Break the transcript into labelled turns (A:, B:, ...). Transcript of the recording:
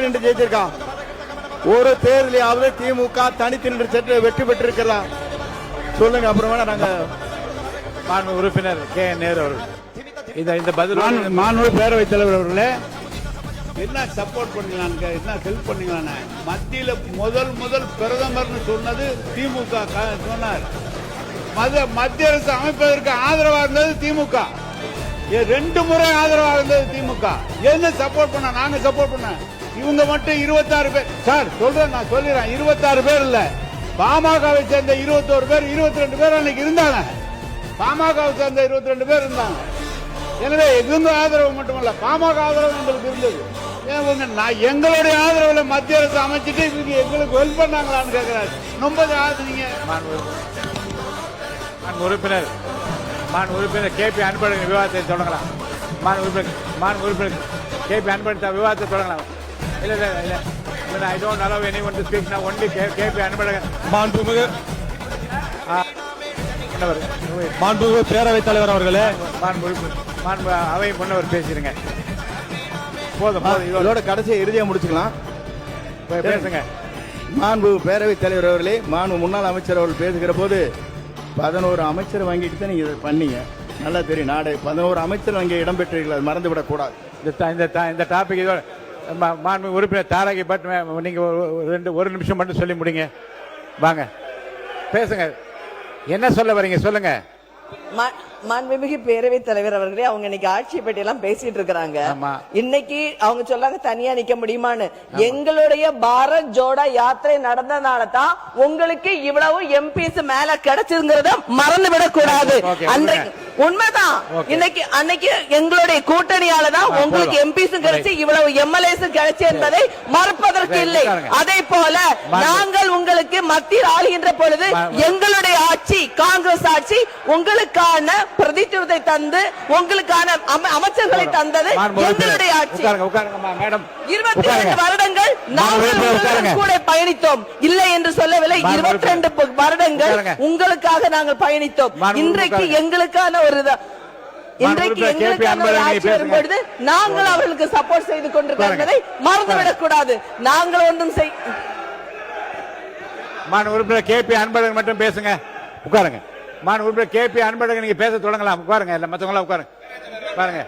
A: நின்று ஜெயிச்சிருக்கான். ஒரு தேர்தலையாவது திமுக தனித்து நின்று சென்று வெற்றி பெற்றிருக்கிறதா சொல்லுங்க. அப்புறமா நாங்க
B: மாண்பு உறுப்பினர் கே நேரு அவர்கள் இந்த பதில்
C: மாண்பு பேரவைத் தலைவர் அவர்களே, என்ன சப்போர்ட் பண்ணீங்களான்னு, என்ன ஹெல்ப் பண்ணீங்களான்னு மத்தியில முதல் பிரதமர்னு சொன்னது திமுக சொன்னார். மத்திய அரசு அமைப்பதற்கு ஆதரவா இருந்தது திமுக. 2 முறை ஆதரவா இருந்தது திமுக. என்ன சப்போர்ட் பண்ண? நாங்க சப்போர்ட் பண்ண. இவங்க மட்டும் 26 பேர் சார் சொல்றேன், நான் சொல்லிடுறேன். 26 பேர் இல்ல, பாமகவை சேர்ந்த 21 பேர் 22 பேர் அன்னைக்கு இருந்தாங்க. பாமகவை சேர்ந்த 22 பேர் இருந்தாங்க. எனவே எங்க ஆதரவு மட்டுமல்ல, பாமக ஆதரவு எங்களுக்கு இருந்தது. எங்களுடைய ஆதரவுல மத்திய அரசு அமைச்சிட்டு எங்களுக்கு ஹெல்ப் பண்ணாங்களான்னு கேட்கிறாரு. ரொம்ப நீங்க
B: உறுப்பினர் கேபி அன்பழகன் விவாதத்தை தொடங்கலாம். உறுப்பினர் கேபி அன்பழகன் விவாதத்தை தொடங்கலாம். இல்ல I don't allow anyone to speak now. Only KP Anbazhagan.
A: மாண்புமிகு பேரவைத் தலைவர் அவர்களே,
B: அவை முன்னவர் பேசிருங்க. போதும்
A: இதோட கடைசியை இறுதியா முடிச்சுக்கலாம்.
B: பேசுங்க.
A: மாண்பு பேரவைத் தலைவர் அவர்களே, மாண்பு முன்னாள் அமைச்சர் அவர்கள் பேசுகிற போது 11 அமைச்சர் வாங்கிட்டு தான் நீங்க இதை பண்ணீங்க. நல்லா தெரியும். நாடு 11 அமைச்சர் அங்கே இடம்பெற்றீர்கள், அது மறந்துவிடக் கூடாது.
B: இந்த டாபிக் இதோட மாண்பு உறுப்பினர் தாராகி பட் நீங்க ஒரு நிமிஷம் மட்டும் சொல்லி முடிங்க. வாங்க பேசுங்க. என்ன சொல்ல வரீங்க சொல்லுங்க.
D: மாண்புமிகு பேரவைத் தலைவர் அவர்களே, அவங்க இன்னைக்கு ஆட்சியை பற்றி எல்லாம் பேசிட்டு இருக்கிறாங்க. இன்னைக்கு அவங்க சொல்லாங்க தனியா நிக்க முடியுமான்னு. எங்களுடைய பாரத் ஜோடா யாத்திரை நடந்தனால தான் உங்களுக்கு இவ்வளவு எம்பிஸ் மேல கிடைச்சிருக்கிறத மறந்து விடக் கூடாது. உண்மைதான். அன்னைக்கு எங்களுடைய கூட்டணியால தான் உங்களுக்கு எம்பிஸ் கிடைச்சு இவ்வளவு எம்எல்ஏஸ் கிடைச்சு என்பதை மறுப்பதற்கு இல்லை. அதே போல நாங்கள் உங்களுக்கு மத்தியில் ஆளுகின்ற பொழுது எங்களுடைய ஆட்சி காங்கிரஸ் ஆட்சி உங்களுக்கான பிரதித்துவத்தை தந்து உங்களுக்கான அமைச்சர்களை தந்தது எங்களுடைய ஆட்சி. 22 வருடங்கள் நாங்கள் கூட பயணித்தோம். இல்லை என்று சொல்லவில்லை. 22 வருடங்கள் உங்களுக்காக நாங்கள் பயணித்தோம். இன்றைக்கு எங்களுக்கான ஒரு ஆட்சி வரும்பொழுது நாங்கள் அவர்களுக்கு சப்போர்ட் செய்து கொண்டிருக்கிறதை மறந்துவிடக் கூடாது. நாங்கள் ஒன்றும்
B: உறுப்பினர் கேபி அன்பழகன் மட்டும் பேசுங்க. உட்காருங்க. உறுப்பினர் கேபி அன்பழகன் நீங்க பேச தொடங்கலாம். உட்காருங்க. இல்ல மத்தவங்களா உட்காருங்க. பாருங்க.